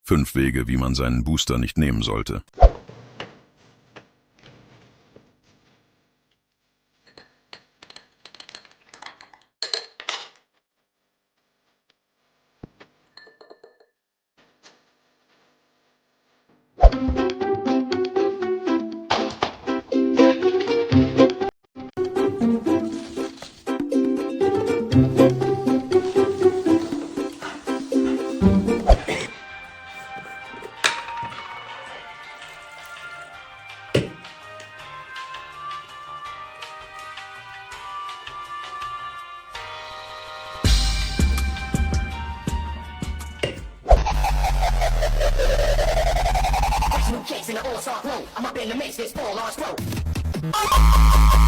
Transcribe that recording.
5 Wege, wie man seinen Booster nicht nehmen sollte. New kicks in the all-star flow. I'm up in the mix, this full large flow.